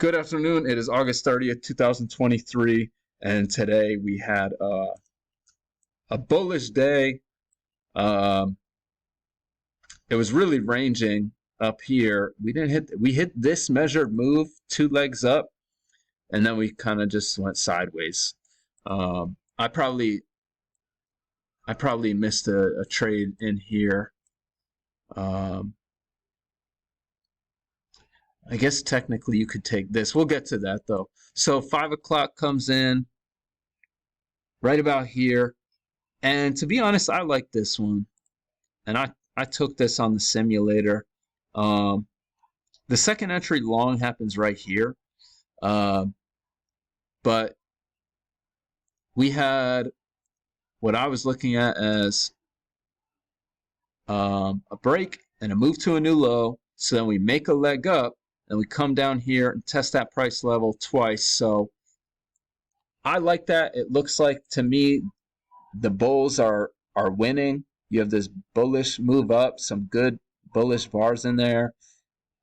Good afternoon. It is August 30th, 2023, and today we had a bullish day. Um, it was really ranging up here. We hit this measured move, two legs up, and then we kind of just went sideways. Um, I probably I probably missed a trade in here. Um, I guess technically you could take this. We'll get to that though. So 5 o'clock comes in right about here. And to be honest, I like this one. And I took this on the simulator. Um, the second entry long happens right here. But we had what I was looking at as a break and a move to a new low. So then we make a leg up and we come down here and test that price level twice. So I like that. It looks like to me the bulls are winning. You have this bullish move up, some good bullish bars in there,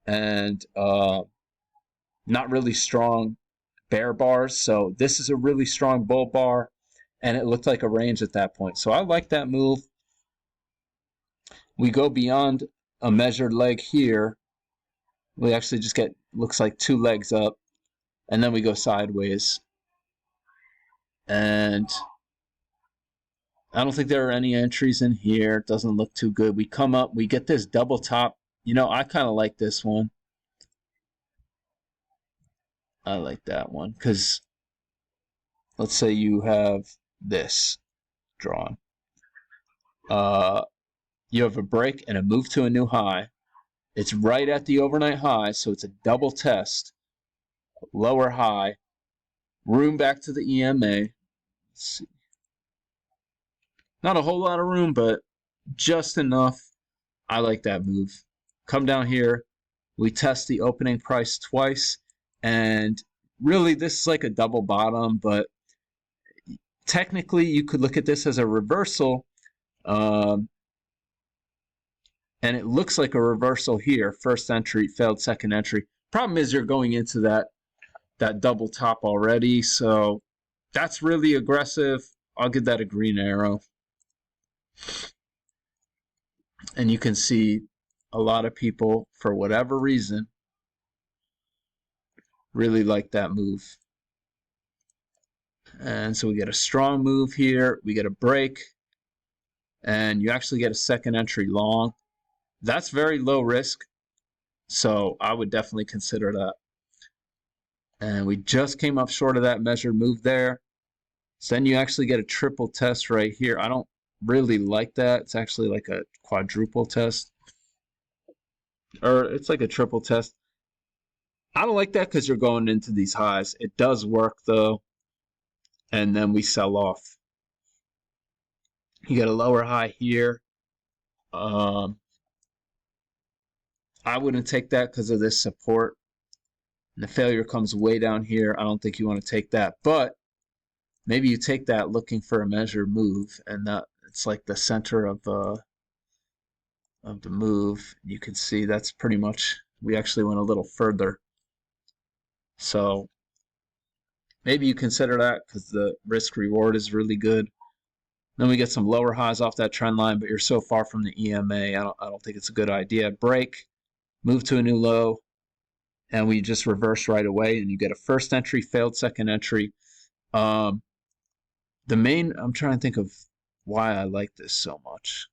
and not really strong bear bars. So this is a really strong bull bar, and it looked like a range at that point. So I like that move. We go beyond a measured leg here. We actually just get, looks like two legs up, and then we go sideways. And I don't think there are any entries in here. It doesn't look too good. We come up, we get this double top. You know, I kind of like this one. I like that one because let's say you have this drawn. You have a break and a move to a new high. It's right at the overnight high, so it's a double test. Lower high, room back to the EMA. Let's see. Not a whole lot of room, but just enough. I like that move. Come down here. We test the opening price twice. And really, this is like a double bottom, but technically, you could look at this as a reversal. And it looks like a reversal here. First entry, failed second entry. Problem is you're going into that double top already. So that's really aggressive. I'll give that a green arrow. And you can see a lot of people, for whatever reason, really like that move. And so we get a strong move here. We get a break. And you actually get a second entry long. That's very low risk. So I would definitely consider that. And we just came up short of that measured move there. So then you actually get a triple test right here. I don't really like that. It's actually like a quadruple test. Or it's like a triple test. I don't like that because you're going into these highs. It does work though. And then we sell off. You get a lower high here. I wouldn't take that because of this support. And the failure comes way down here. I don't think you want to take that. But maybe you take that looking for a measured move, and that it's like the center of the move. You can see that's pretty much, we actually went a little further. So maybe you consider that because the risk reward is really good. Then we get some lower highs off that trend line, but you're so far from the EMA, I don't think it's a good idea. Break, move to a new low, and we just reverse right away, and you get a first entry, failed second entry. I'm trying to think of why I like this so much.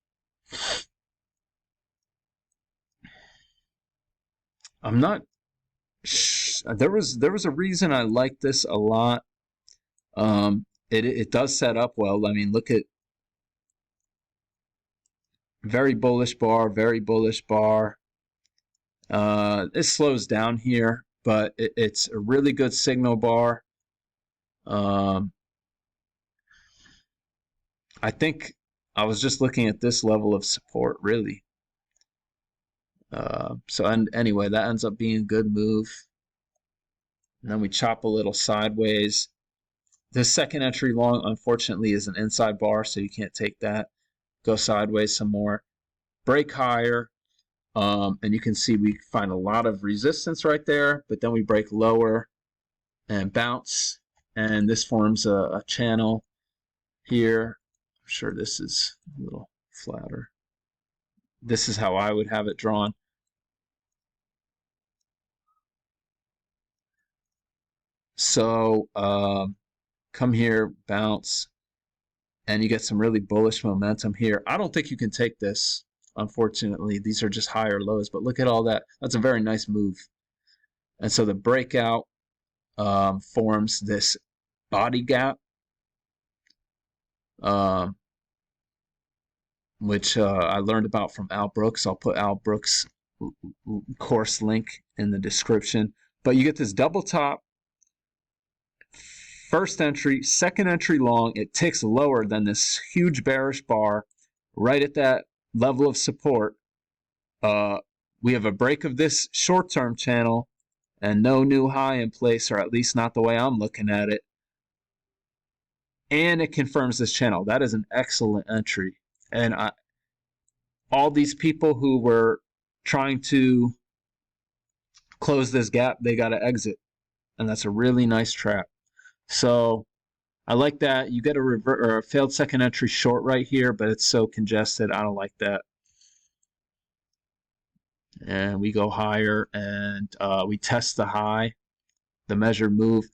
I'm not. There was a reason I like this a lot. It does set up well. I mean, look at very bullish bar, very bullish bar. It slows down here, but it's a really good signal bar. I think I was just looking at this level of support, really. Anyway, that ends up being a good move. And then we chop a little sideways. The second entry long, unfortunately, is an inside bar, so you can't take that. Go sideways some more. Break higher. And you can see we find a lot of resistance right there, but then we break lower and bounce, and this forms a channel here. I'm sure this is a little flatter. This is how I would have it drawn. So come here, bounce, and you get some really bullish momentum here. I don't think you can take this, unfortunately. These are just higher lows, but look at all that. That's a very nice move. And so the breakout forms this body gap, which I learned about from Al Brooks. I'll put Al Brooks' course link in the description. But you get this double top, first entry, second entry long. It ticks lower than this huge bearish bar right at that level of support. We have a break of this short-term channel and no new high in place, or at least not the way I'm looking at it. And it confirms this channel. That is an excellent entry. And all these people who were trying to close this gap, they got to exit. And that's a really nice trap. So I like that. You get a failed second entry short right here, but it's so congested. I don't like that. And we go higher, and we test the high, the measured move.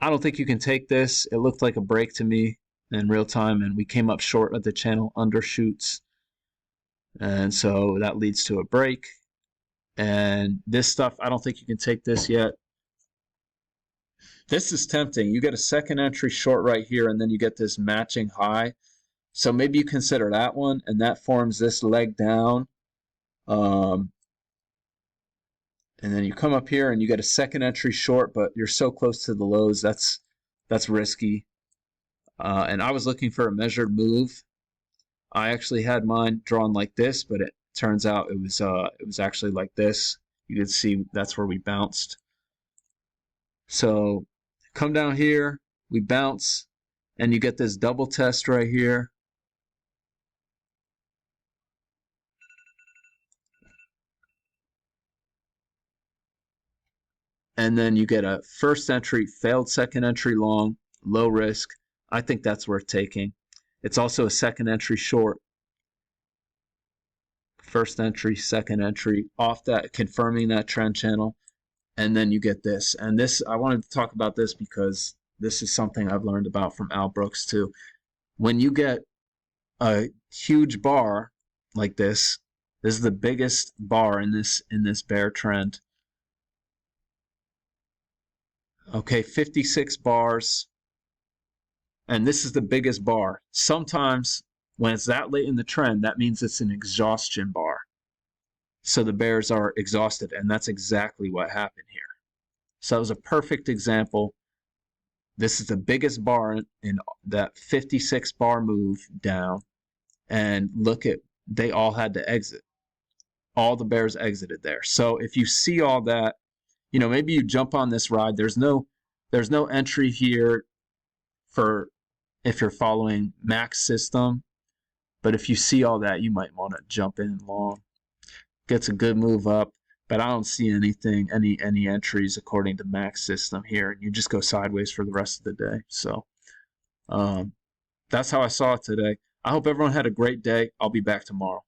I don't think you can take this. It looked like a break to me in real time, and we came up short of the channel, undershoots. And so that leads to a break. And this stuff, I don't think you can take this yet. This is tempting. You get a second entry short right here, and then you get this matching high. So maybe you consider that one, and that forms this leg down. And then you come up here and you get a second entry short, but you're so close to the lows, that's risky. And I was looking for a measured move. I actually had mine drawn like this, but it turns out it was actually like this. You can see that's where we bounced. So come down here, we bounce, and you get this double test right here. And then you get a first entry, failed second entry long, low risk. I think that's worth taking. It's also a second entry short. First entry, second entry, off that, confirming that trend channel. And then you get this. And this, I wanted to talk about this because this is something I've learned about from Al Brooks too. When you get a huge bar like this is the biggest bar in this bear trend. Okay, 56 bars. And this is the biggest bar. Sometimes when it's that late in the trend, that means it's an exhaustion bar. So the bears are exhausted, and that's exactly what happened here. So it was a perfect example. This is the biggest bar in that 56 bar move down. And look at, they all had to exit. All the bears exited there. So if you see all that, you know, maybe you jump on this ride. There's no entry here for if you're following Mack's system. But if you see all that, you might want to jump in long. Gets a good move up, but I don't see anything, any entries according to Mack's system here. You just go sideways for the rest of the day. So that's how I saw it today. I hope everyone had a great day. I'll be back tomorrow.